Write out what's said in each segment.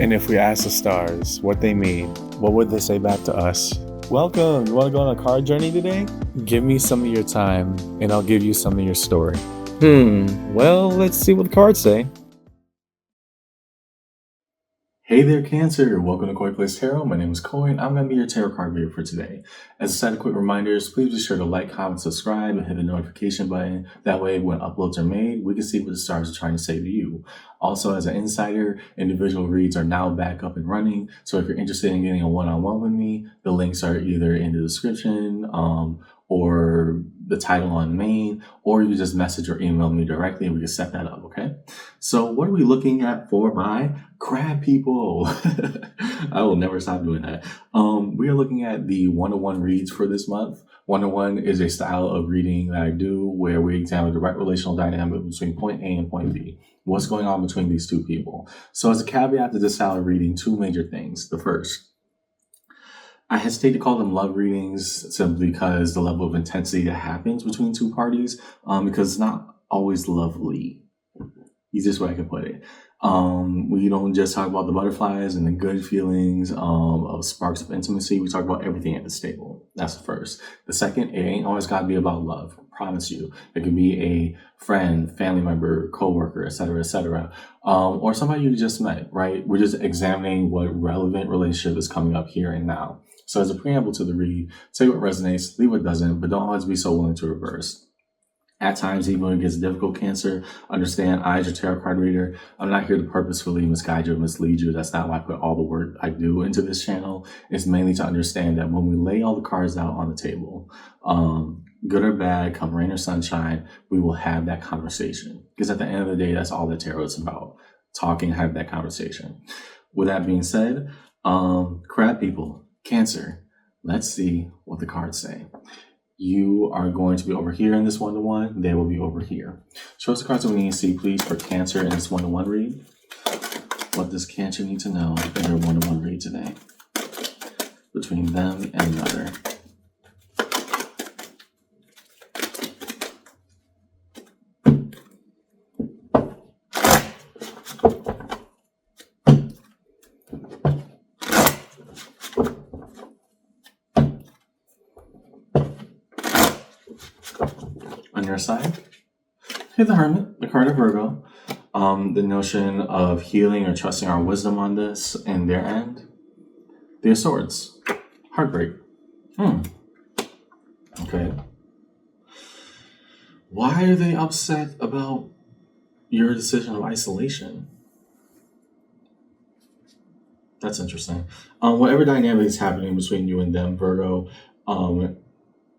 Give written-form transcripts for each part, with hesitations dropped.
And if we ask the stars what they mean, what would they say back to us? Welcome! You want to go on a card journey today? Give me some of your time, and I'll give you some of your story. Well, let's see what the cards say. Hey there, Cancer! Welcome to Koi Plays Tarot. My name is Koi, and I'm going to be your tarot card reader for today. As a set of quick reminders, please be sure to like, comment, subscribe, and hit the notification button. That way, when uploads are made, we can see what the stars are trying to say to you. Also, as an insider, individual reads are now back up and running. So if you're interested in getting a one-on-one with me, the links are either in the description, or the title on main, or you just message or email me directly and we can set that up, okay? So what are we looking at for my crab people? I will never stop doing that. We are looking at the one-on-one reads for this month. One-on-one is a style of reading that I do where we examine the direct relational dynamic between point A and point B. What's going on between these two people? So as a caveat to this style of reading, two major things. The first, I hesitate to call them love readings simply because the level of intensity that happens between two parties, because it's not always lovely. Easiest way I can put it. We don't just talk about the butterflies and the good feelings of sparks of intimacy. We talk about everything at this table. That's the first. The second, it ain't always got to be about love. I promise you. It could be a friend, family member, coworker, etc., or somebody you just met, right? We're just examining what relevant relationship is coming up here and now. So as a preamble to the read, take what resonates, leave what doesn't, but don't always be so willing to reverse. At times, even when it gets difficult, Cancer, understand I, as your tarot card reader, I'm not here to purposefully misguide you or mislead you. That's not why I put all the work I do into this channel. It's mainly to understand that when we lay all the cards out on the table, good or bad, come rain or sunshine, we will have that conversation. Because at the end of the day, that's all that tarot is about. Talking, have that conversation. With that being said, crab people, Cancer, let's see what the cards say. You are going to be over here in this one-to-one. They will be over here. Show us the cards that we need to see, please, for Cancer in this one-to-one read. What does Cancer need to know in their one-to-one read today? Between them and another. On your side, here's the Hermit, the card of Virgo. The notion of healing or trusting our wisdom on this and their end. The Ace of Swords, heartbreak. Okay. Why are they upset about your decision of isolation? That's interesting. Whatever dynamic is happening between you and them, Virgo,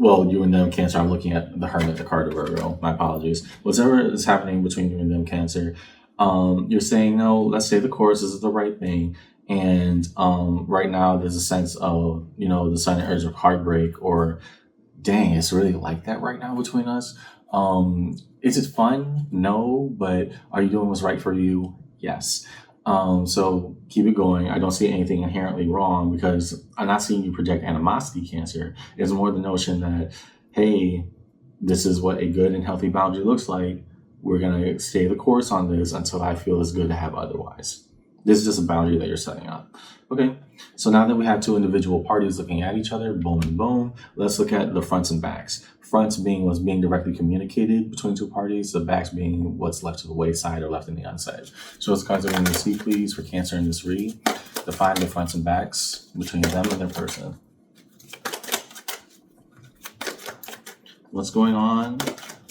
well, you and them, Cancer, I'm looking at the Hermit, the card of Virgo. My apologies. Whatever is happening between you and them, Cancer, you're saying, no, let's stay the course. This is the right thing. And right now, there's a sense of, the sudden urge of heartbreak or, dang, it's really like that right now between us. Is it fun? No. But are you doing what's right for you? Yes. So keep it going. I don't see anything inherently wrong because I'm not seeing you project animosity, Cancer. It's more the notion that, hey, this is what a good and healthy boundary looks like. We're going to stay the course on this until I feel it's good to have otherwise. This is just a boundary that you're setting up. Okay, so now that we have two individual parties looking at each other, boom and boom, let's look at the fronts and backs. Fronts being what's being directly communicated between two parties, the backs being what's left to the wayside or left in the unside. So those cards are going to see, please, for Cancer in this read. Define the fronts and backs between them and their person. What's going on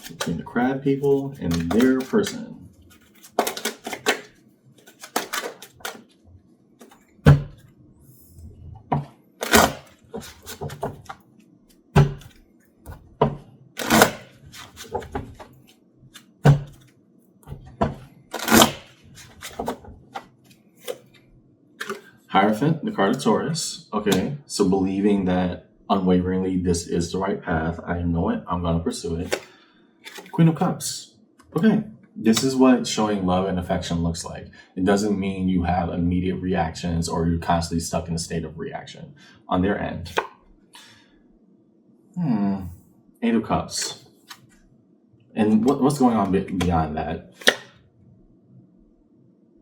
between the crab people and their person? Hierophant, the card of Taurus. Okay, so believing that unwaveringly this is the right path. I know it. I'm going to pursue it. Queen of Cups. Okay, this is what showing love and affection looks like. It doesn't mean you have immediate reactions or you're constantly stuck in a state of reaction on their end. Eight of Cups. And what's going on beyond that?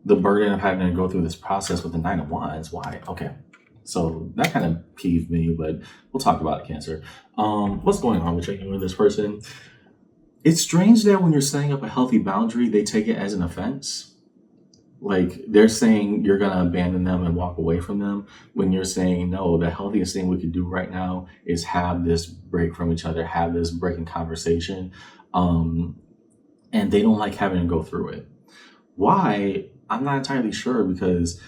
the burden of having to go through this process with the Nine of Wands. Why? Okay. So that kind of peeved me, but we'll talk about it, Cancer. What's going on with you and this person? It's strange that when you're setting up a healthy boundary, they take it as an offense. Like they're saying you're going to abandon them and walk away from them, when you're saying, no, the healthiest thing we could do right now is have this break from each other, have this breaking conversation. And they don't like having to go through it. Why? I'm not entirely sure, because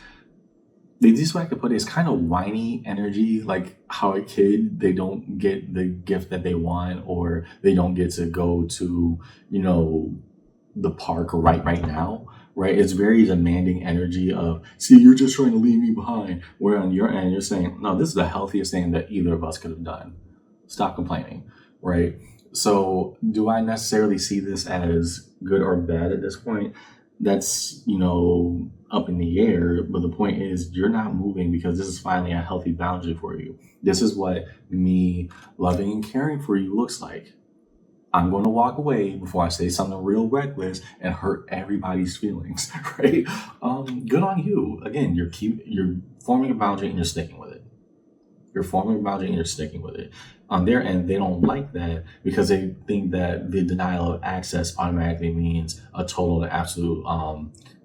they just like to put it, it's kind of whiny energy, like how a kid, they don't get the gift that they want, or they don't get to go to, the park right now, right? It's very demanding energy of, see, you're just trying to leave me behind. Where on your end, you're saying, no, this is the healthiest thing that either of us could have done. Stop complaining, right? So do I necessarily see this as good or bad at this point? That's, up in the air. But the point is, you're not moving because this is finally a healthy boundary for you. This is what me loving and caring for you looks like. I'm going to walk away before I say something real reckless and hurt everybody's feelings, right? Good on you. Again, you're forming a boundary and you're sticking with it. You're forming a boundary and you're sticking with it. On their end, they don't like that because they think that the denial of access automatically means a total and absolute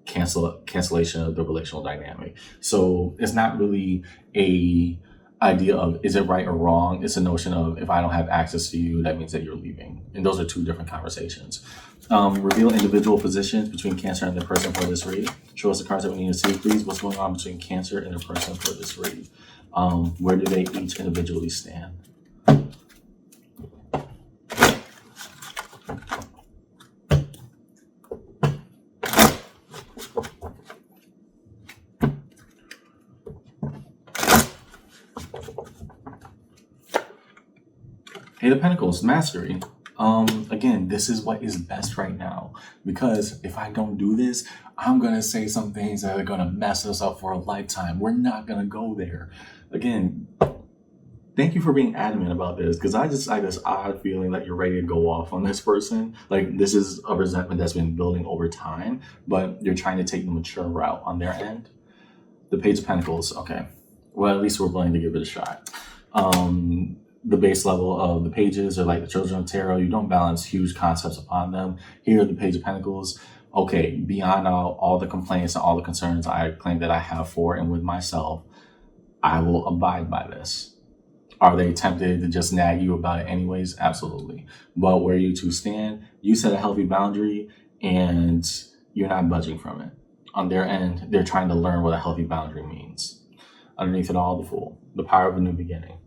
cancellation of the relational dynamic. So it's not really a idea of is it right or wrong. It's a notion of, if I don't have access to you, that means that you're leaving. And those are two different conversations. Reveal individual positions between Cancer and the person for this read. Show us the cards that we need to see, please. What's going on between Cancer and the person for this read? Where do they each individually stand? Eight of Pentacles, Mastery. Again, this is what is best right now, because if I don't do this, I'm going to say some things that are going to mess us up for a lifetime. We're not going to go there. Again, thank you for being adamant about this, because I just have this odd feeling that you're ready to go off on this person. Like, this is a resentment that's been building over time, but you're trying to take the mature route on their end. The Page of Pentacles. Okay. Well, at least we're willing to give it a shot. The base level of the pages are like the Children of Tarot. You don't balance huge concepts upon them. Here, the Page of Pentacles. Okay, beyond all the complaints and all the concerns I claim that I have for and with myself, I will abide by this. Are they tempted to just nag you about it anyways? Absolutely. But where you two stand, you set a healthy boundary and you're not budging from it. On their end, they're trying to learn what a healthy boundary means. Underneath it all, the Fool, the power of a new beginning.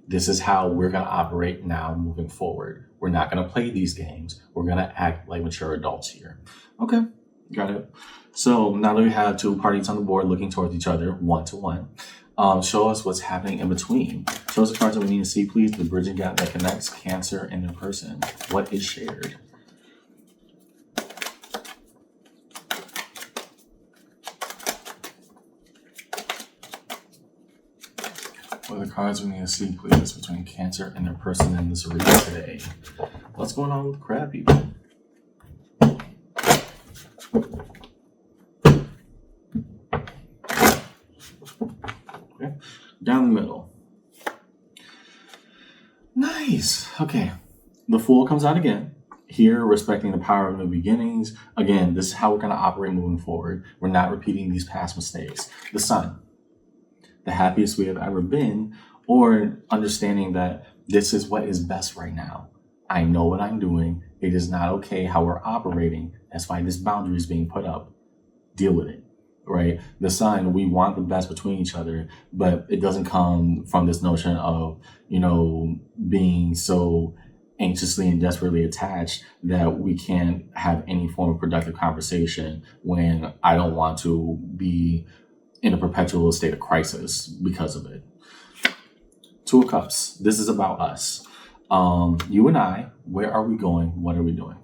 This is how we're going to operate now moving forward. We're not going to play these games. We're going to act like mature adults here. Okay, got it. So now that we have two parties on the board looking towards each other, one-to-one, show us what's happening in between. Show us the cards that we need to see, please. The bridging gap that connects Cancer and their person. What is shared? What are the cards we need to see, please, between Cancer and their person in this reading today? What's going on with the crab people? Okay. Down the middle. Nice. Okay. The Fool comes out again. Here, respecting the power of new beginnings. Again, this is how we're going to operate moving forward. We're not repeating these past mistakes. The Sun. The happiest we have ever been, or understanding that this is what is best right now. I know what I'm doing. It is not okay how we're operating. That's why this boundary is being put up. Deal with it, right? The Sun, we want the best between each other, but it doesn't come from this notion of, being so anxiously and desperately attached that we can't have any form of productive conversation when I don't want to be in a perpetual state of crisis because of it. Two of Cups. This is about us. You and I, where are we going? What are we doing?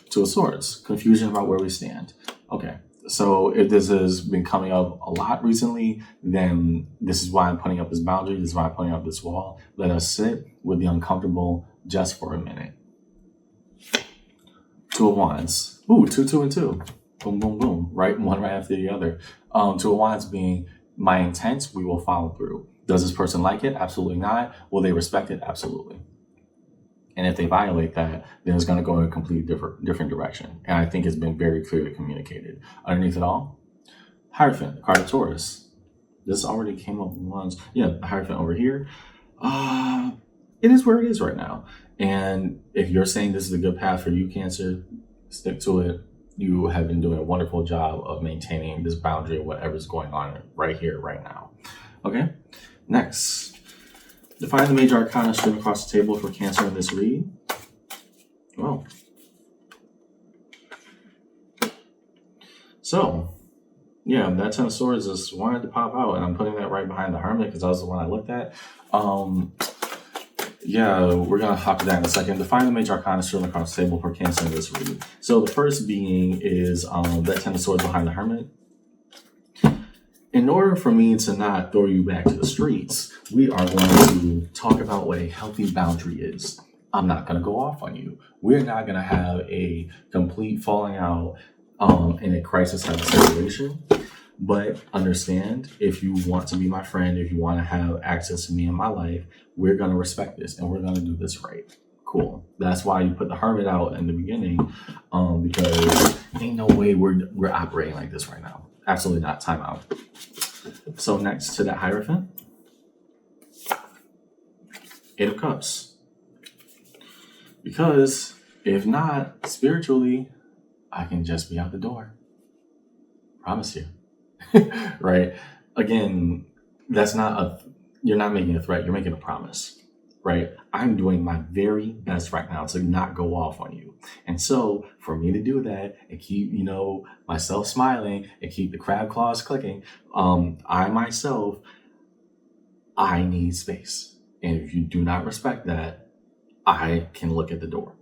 Two of Swords. Confusion about where we stand. Okay. So if this has been coming up a lot recently, then this is why I'm putting up this boundary. This is why I'm putting up this wall. Let us sit with the uncomfortable just for a minute. Two of Wands. Ooh, 2, 2, and 2. Boom, boom, boom, right? One right after the other. Two of Wands being my intent, we will follow through. Does this person like it? Absolutely not. Will they respect it? Absolutely. And if they violate that, then it's going to go in a completely different direction. And I think it's been very clearly communicated. Underneath it all, Hierophant, card of Taurus. This already came up once. Yeah, the Hierophant over here. It is where it is right now. And if you're saying this is a good path for you, Cancer, stick to it. You have been doing a wonderful job of maintaining this boundary of whatever's going on right here, right now. Okay, next. Define the major arcana stream across the table for Cancer in this read. Well, so yeah, that Ten of Swords just wanted to pop out, and I'm putting that right behind the Hermit because that was the one I looked at. Yeah, we're gonna hop to that in a second. Define the major arcana stream across the table for Cancer in this read. So the first being is that Ten of Swords behind the Hermit. In order for me to not throw you back to the streets, we are going to talk about what a healthy boundary is. I'm not going to go off on you. We're not going to have a complete falling out in a crisis type of situation. But understand, if you want to be my friend, if you want to have access to me in my life, we're going to respect this and we're going to do this right. Cool. That's why you put the Hermit out in the beginning, because ain't no way we're operating like this right now. Absolutely not. Time out. So next to that Hierophant, Eight of Cups. Because if not, spiritually, I can just be out the door. Promise you. Right? Again, you're not making a threat, you're making a promise. Right? I'm doing my very best right now to not go off on you. And so for me to do that and keep, myself smiling and keep the crab claws clicking, I need space. And if you do not respect that, I can look at the door.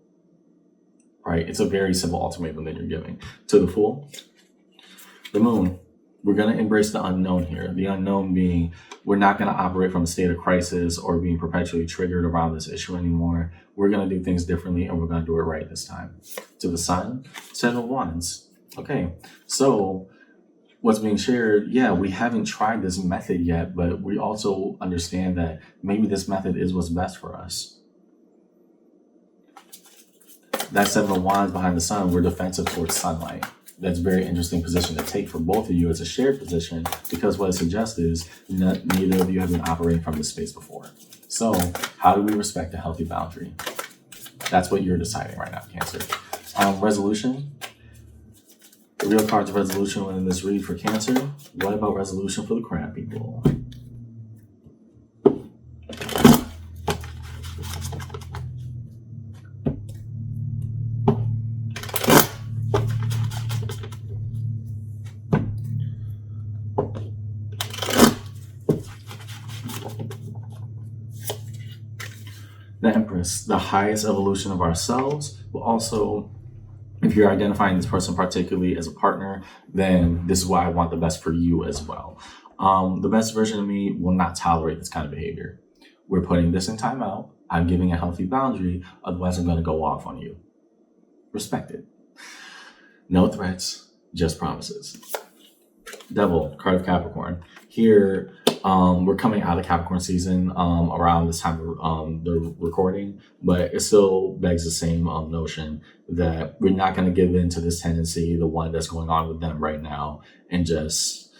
Right? It's a very simple ultimatum that you're giving. To the Fool, the Moon. We're going to embrace the unknown here. The unknown being we're not going to operate from a state of crisis or being perpetually triggered around this issue anymore. We're going to do things differently and we're going to do it right this time. To the Sun, Seven of Wands. Okay, so what's being shared, yeah, we haven't tried this method yet, but we also understand that maybe this method is what's best for us. That Seven of Wands behind the Sun, we're defensive towards sunlight. That's a very interesting position to take for both of you as a shared position, because what it suggests is neither of you have been operating from this space before. So how do we respect a healthy boundary? That's what you're deciding right now, Cancer. Resolution. The real cards of resolution in this read for Cancer. What about resolution for the crab people? The Empress, the highest evolution of ourselves, but also, if you're identifying this person particularly as a partner, then this is why I want the best for you as well. The best version of me will not tolerate this kind of behavior. We're putting this in timeout. I'm giving a healthy boundary, otherwise I'm going to go off on you. Respect it. No threats, just promises. Devil, card of Capricorn. Here, we're coming out of Capricorn season around this time of the recording, but it still begs the same notion that we're not going to give in to this tendency, the one that's going on with them right now, and just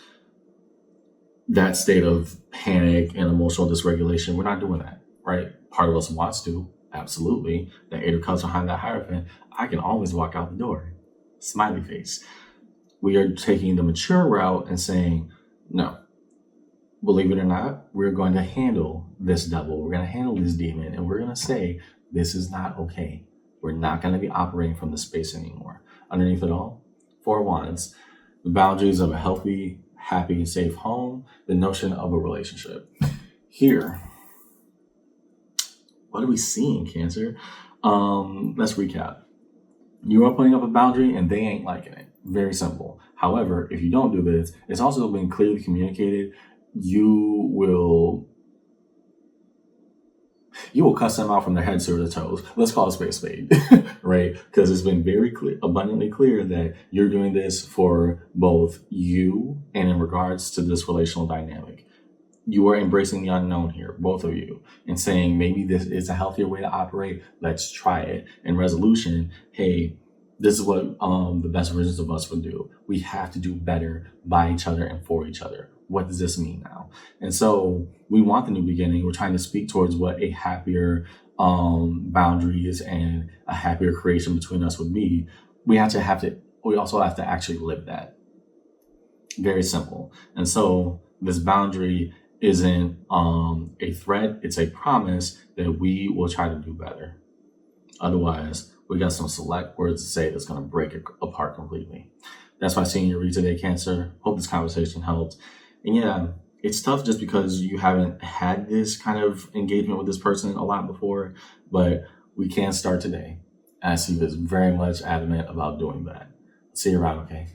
that state of panic and emotional dysregulation. We're not doing that, right? Part of us wants to, absolutely. That Eight of Cups behind that Hierophant, I can always walk out the door. Smiley face. We are taking the mature route and saying, no, believe it or not, we're going to handle this devil. We're going to handle this demon. And we're going to say, this is not okay. We're not going to be operating from this space anymore. Underneath it all, Four of Wands, the boundaries of a healthy, happy, safe home, the notion of a relationship. Here, what are we seeing, Cancer? Let's recap. You are putting up a boundary and they ain't liking it. Very simple. However, if you don't do this, it's also been clearly communicated. You will You will cuss them out from their heads to their toes. Let's call a spade, right? Because it's been very clear, abundantly clear that you're doing this for both you and in regards to this relational dynamic. You are embracing the unknown here, both of you, and saying maybe this is a healthier way to operate. Let's try it. And resolution, hey, this is what the best versions of us would do. We have to do better by each other and for each other. What does this mean now? And so we want the new beginning. We're trying to speak towards what a happier boundaries and a happier creation between us would be. We also have to actually live that. Very simple. And so this boundary isn't a threat, it's a promise that we will try to do better. Otherwise, we got some select words to say that's going to break it apart completely. That's why seeing your read today, Cancer. Hope this conversation helped. And yeah, it's tough just because you haven't had this kind of engagement with this person a lot before, but we can start today. As he is very much adamant about doing that. See you around, okay?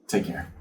Take care.